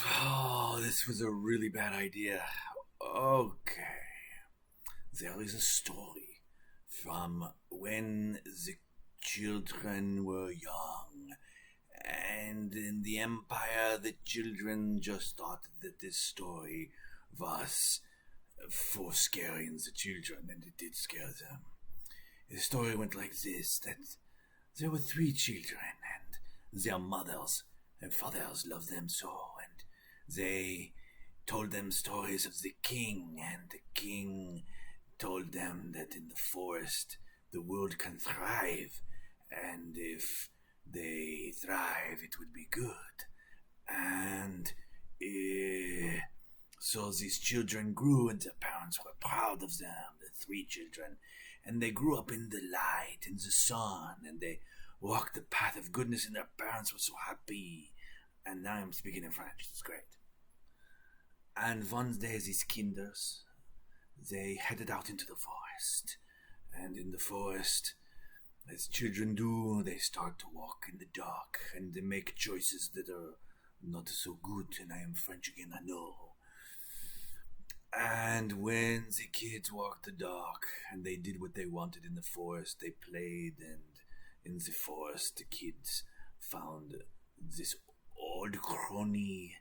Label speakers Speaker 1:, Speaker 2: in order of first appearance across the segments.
Speaker 1: Oh, this was a really bad idea. Okay. There is a story from when the children were young. And in the Empire, the children just thought that this story was for scaring the children, and it did scare them. The story went like this: that there were three children, and their mothers and fathers loved them so, and they told them stories of the king, and the king told them that in the forest the world can thrive, and if they thrive, it would be good. And so these children grew, and their parents were proud of them, the three children. And they grew up in the light, in the sun, and they walked the path of goodness, and their parents were so happy. And now I'm speaking in French, it's great. And one day, these kinders, they headed out into the forest. And in the forest, as children do, they start to walk in the dark, and they make choices that are not so good. And I am French again, I know. And when the kids walked the dark and they did what they wanted in the forest, they played, and in the forest, the kids found this old crony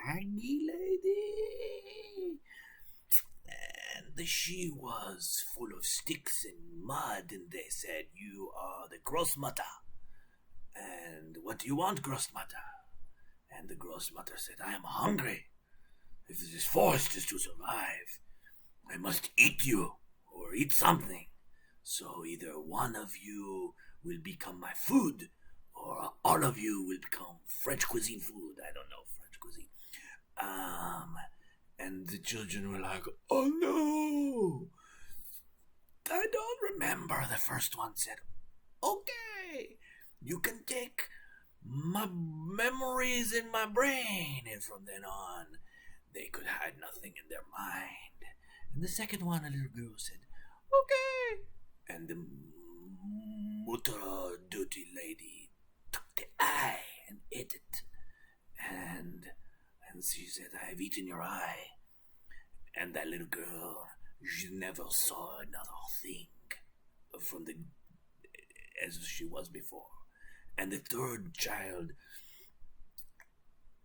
Speaker 1: haggy lady. And she was full of sticks and mud, and they said, "You are the Grossmutter. And what do you want, Grossmutter?" And the Grossmutter said, "I am hungry. If this forest is to survive, I must eat you, or eat something. So either one of you will become my food, or all of you will become French cuisine food." I don't know French cuisine. And the children were like, "Oh no! I don't remember." The first one said, "Okay, you can take my memories in my brain." And from then on, they could hide nothing in their mind. And the second one, a little girl, said, "Okay." And the mutter dirty lady took the eye and ate it. And she said, "I have eaten your eye." And that little girl, she never saw another thing from the as she was before. And the third child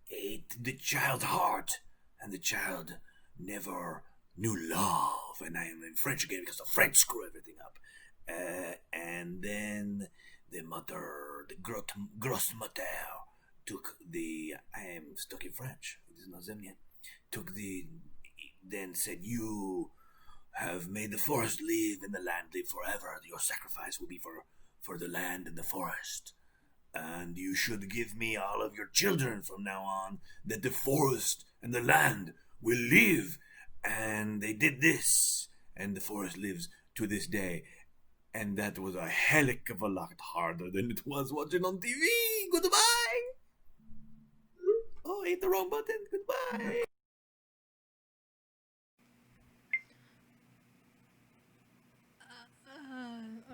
Speaker 1: ate the child's heart, and the child never knew love. And I am in French again because the French screw everything up. And then the mother, the grossmother, took the. I am stuck in French. It is not them yet. Took the. Then said, "You have made the forest live and the land live forever. Your sacrifice will be for the land and the forest. And you should give me all of your children from now on, that the forest and the land will live." And they did this, and the forest lives to this day. And that was a heck of a lot harder than it was watching on TV. Goodbye. Oh, I hit the wrong button. Goodbye.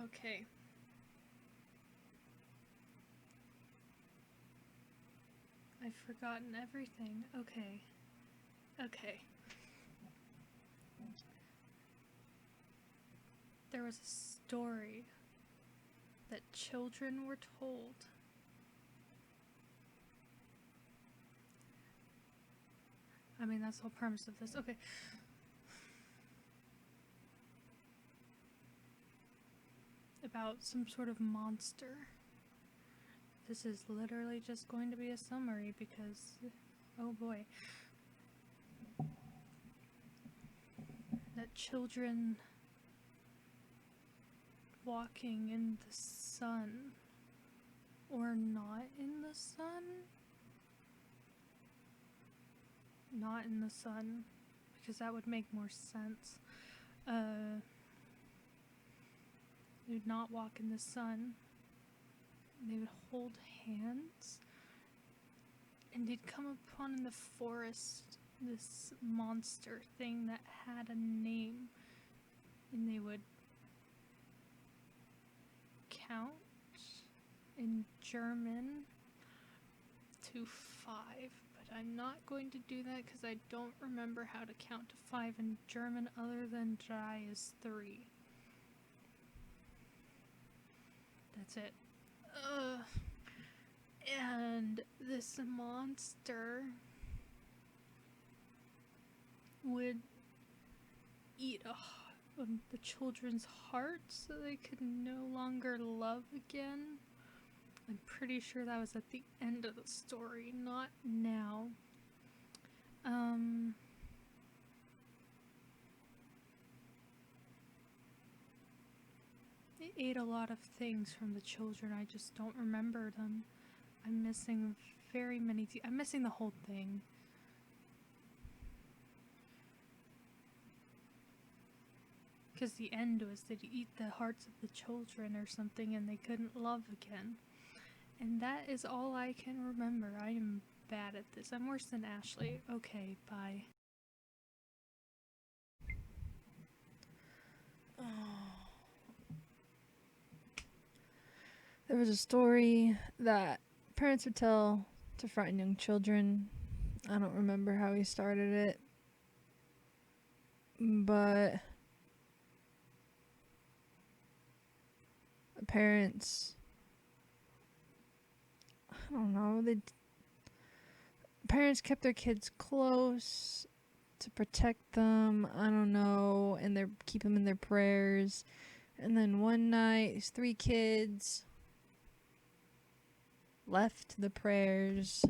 Speaker 2: Okay. I've forgotten everything. Okay. Okay. There was a story that children were told. I mean, that's the whole premise of this. Okay. About some sort of monster. This is literally just going to be a summary because, oh boy. That children walking in the sun or not in the sun? Not in the sun, because that would make more sense. They would not walk in the sun. They would hold hands, and they'd come upon in the forest this monster thing that had a name, and they would count in German to 5 I'm not going to do that because I don't remember how to count to 5 in German other than drei is 3. That's it. And this monster would eat the children's hearts so they could no longer love again. I'm pretty sure that was at the end of the story, not now. It ate a lot of things from the children. I just don't remember them. I'm missing very many. I'm missing the whole thing. Because the end was they'd eat the hearts of the children or something and they couldn't love again. And that is all I can remember. I am bad at this. I'm worse than Ashley. Okay, bye.
Speaker 3: There was a story that parents would tell to frighten young children. I don't remember how he started it, but the parents, I don't know, parents kept their kids close to protect them, I don't know, and they keep them in their prayers. And then one night, these 3 kids left the prayers,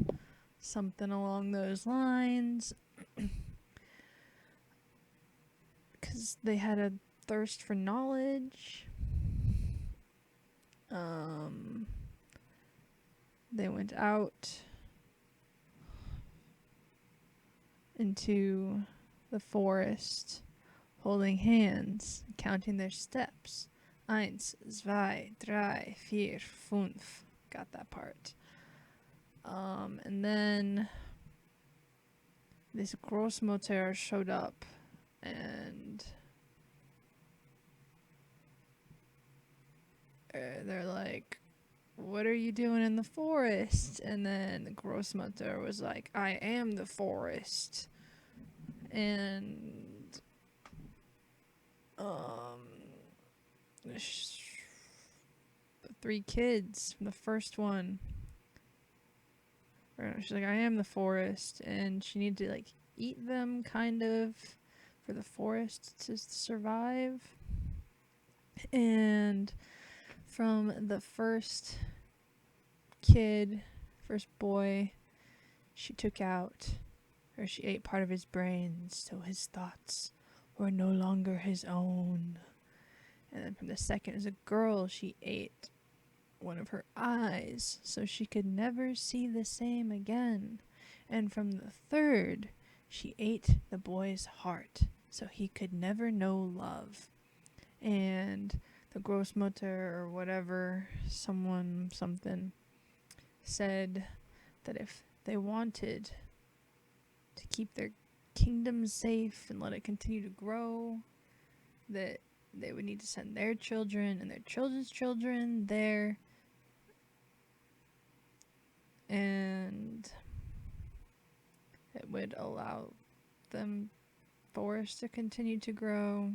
Speaker 3: something along those lines, because they had a thirst for knowledge. They went out into the forest holding hands, counting their steps. 1, 2, 3, 4, 5. Got that part. And then this Großmutter showed up and they're like, what are you doing in the forest? And then the Großmutter was like, I am the forest. And the 3 kids from the first one, she's like, I am the forest, and she needed to like eat them kind of for the forest to survive. And from the first boy, she ate part of his brains, so his thoughts were no longer his own. And then from the second, as a girl, she ate one of her eyes, so she could never see the same again. And from the third, she ate the boy's heart, so he could never know love. And the Großmutter or whatever, something, said that if they wanted to keep their kingdom safe and let it continue to grow, that they would need to send their children and their children's children there. And it would allow them forest to continue to grow.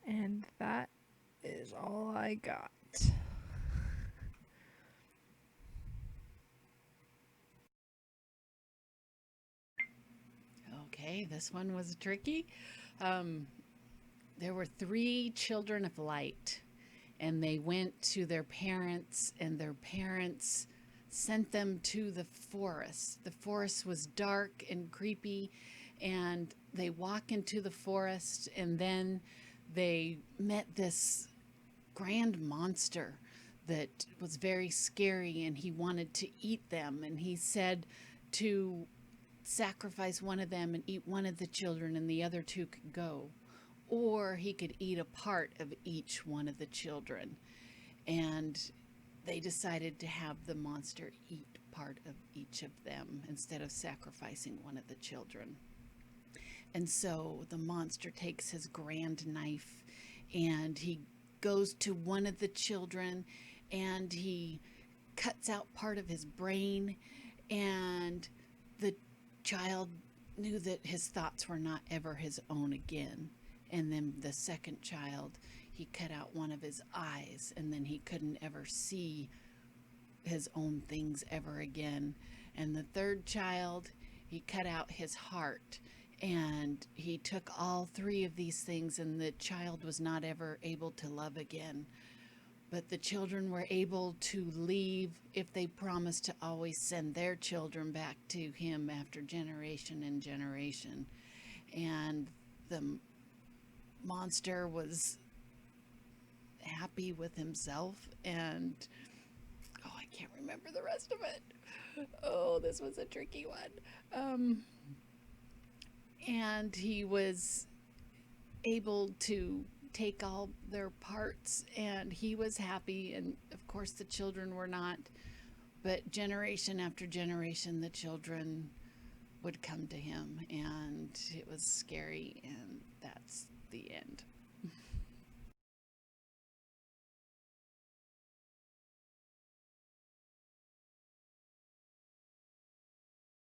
Speaker 3: And that is all I got.
Speaker 4: Okay, this one was tricky. There were 3 children of light, and they went to their parents, and their parents sent them to the forest. The forest was dark and creepy, and they walk into the forest, and then they met this grand monster that was very scary, and he wanted to eat them, and he said to sacrifice one of them and eat one of the children, and the other 2 could go, or he could eat a part of each one of the children. And they decided to have the monster eat part of each of them instead of sacrificing one of the children. And so the monster takes his grand knife and he goes to one of the children and he cuts out part of his brain, and the child knew that his thoughts were not ever his own again. And then the second child, he cut out one of his eyes, and then he couldn't ever see his own things ever again. And the third child, he cut out his heart, and he took all three of these things, and the child was not ever able to love again. But the children were able to leave if they promised to always send their children back to him after generation and generation. And the monster was happy with himself, and I can't remember the rest of it. Oh, this was a tricky one. And he was able to take all their parts, and he was happy, and of course the children were not. But generation after generation, the children would come to him, and it was scary, and that's the end.